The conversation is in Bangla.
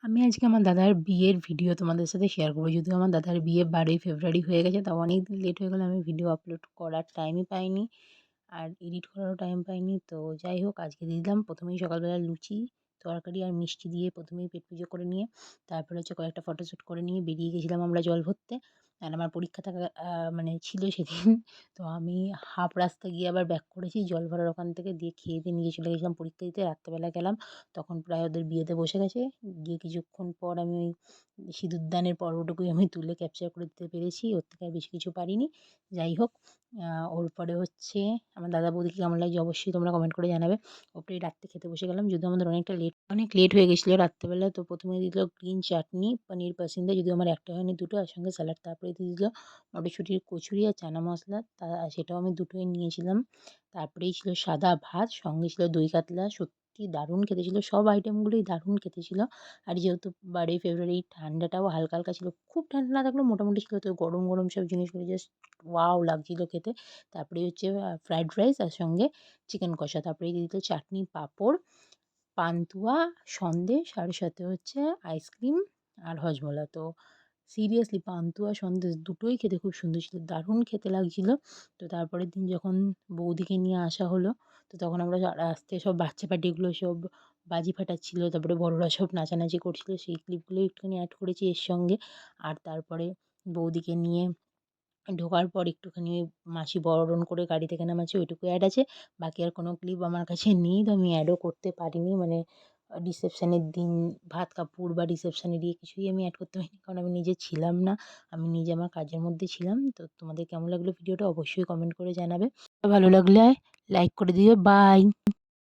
আমি আজকে আমার দাদার বিয়ের ভিডিও তোমাদের সাথে শেয়ার করবো। যদিও আমার দাদার বিয়ে 12ই ফেব্রুয়ারি হয়ে গেছে, তাও অনেকদিন লেট হয়ে গেলো। আমি ভিডিও আপলোড করার টাইমই পাইনি, আর এডিট করারও টাইম পাইনি। তো যাই হোক, আজকে দিয়ে দিলাম। প্রথমেই সকালবেলা লুচি, তরকারি আর মিষ্টি দিয়ে প্রথমেই পেট পুজো করে নিয়ে, তারপরে হচ্ছে কয়েকটা ফটোশ্যুট করে নিয়ে বেরিয়ে গেছিলাম আমরা জল ভরতে। আর আমার পরীক্ষা থাকা মানে ছিল সেদিন। তো আমি হাফ রাস্তা গিয়ে আবার ব্যাক করেছি জল ভরার ওখান থেকে, দিয়ে খেয়ে দিয়ে নিজে চলে গেছিলাম পরীক্ষা দিতে। রাত্রেবেলা গেলাম, তখন প্রায় ওদের বিয়েতে বসে গেছে। গিয়ে কিছুক্ষণ পর আমি ওই সিঁদুরদানের পর্বটুকুই আমি তুলে ক্যাপচার করে দিতে পেরেছি, ওর থেকে আর বেশি কিছু পারিনি। যাই হোক, ওর পরে হচ্ছে আমার দাদা বৌদিকে কেমন লাগছে অবশ্যই তোমরা কমেন্ট করে জানাবে। ওপরে রাত্রে খেতে বসে গেলাম, যদিও আমাদের অনেক লেট হয়ে গেছিলো রাত্রেবেলা। তো প্রথমে দিয়ে দিল গ্রিন চাটনি পনির পাসিন্দা, যদিও আমার একটা হয়নি দুটো, আর সঙ্গে স্যালাড। তারপরে দিয়ে দিল মটরশুঁটির কচুরি আর চানা মশলা, সেটাও আমি দুটোই নিয়েছিলাম। তারপরেই ছিল সাদা ভাত, সঙ্গে ছিল দই কাতলা। সত্যি দারুণ খেতে ছিল, সব আইটেমগুলোই দারুণ খেতে ছিল। আর যেহেতু 12ই ফেব্রুয়ারি, ঠান্ডাটাও হালকা হালকা ছিল, খুব ঠান্ডা না থাকলেও মোটামুটি ছিল। তো গরম গরম সব জিনিসগুলো জাস্ট ওয়াও লাগছিল খেতে। তারপরে হচ্ছে ফ্রাইড রাইস আর সঙ্গে চিকেন কষা। তারপরে দিয়ে দিল চাটনি, পাঁপড়, পান্তুয়া, সন্দেশ, আর সাথে হচ্ছে আইসক্রিম আর হজমোলা। তো সিরিয়াসলি পান্তুয়া সন্দেশ দুটোই খেতে খুব সুন্দর ছিল, দারুণ খেতে লাগছিল। তো তারপরের দিন যখন বৌদিকে নিয়ে আসা হলো, তো তখন আমরা রাস্তায় সব বাচ্চা পার্টিগুলো সব বাজি ফাটাচ্ছিল, তারপরে বড়রা সব নাচানাচি করছিল, সেই ক্লিপগুলো একটুখানি অ্যাড করেছি এর সঙ্গে। আর তারপরে বৌদিকে নিয়ে ঢোকার পর একটুখানি ওই মাসি বরণ করে গাড়ি থেকে নামাচ্ছে, ওইটুকু অ্যাড আছে। বাকি আর কোনো ক্লিপ আমার কাছে নেই, তো আমি অ্যাডও করতে পারিনি। মানে রিসেপশনের দিন ভাত কাপড় বা রিসেপশনে গিয়ে কিছুই আমি অ্যাড করতে পারিনি, কারণ আমি নিজে ছিলাম না। আমি নিজে আমার কাজের মধ্যে ছিলাম। তো তোমাদের কেমন লাগলো ভিডিওটা অবশ্যই কমেন্ট করে জানাবে। ভালো লাগলে লাইক করে দিও। বাই।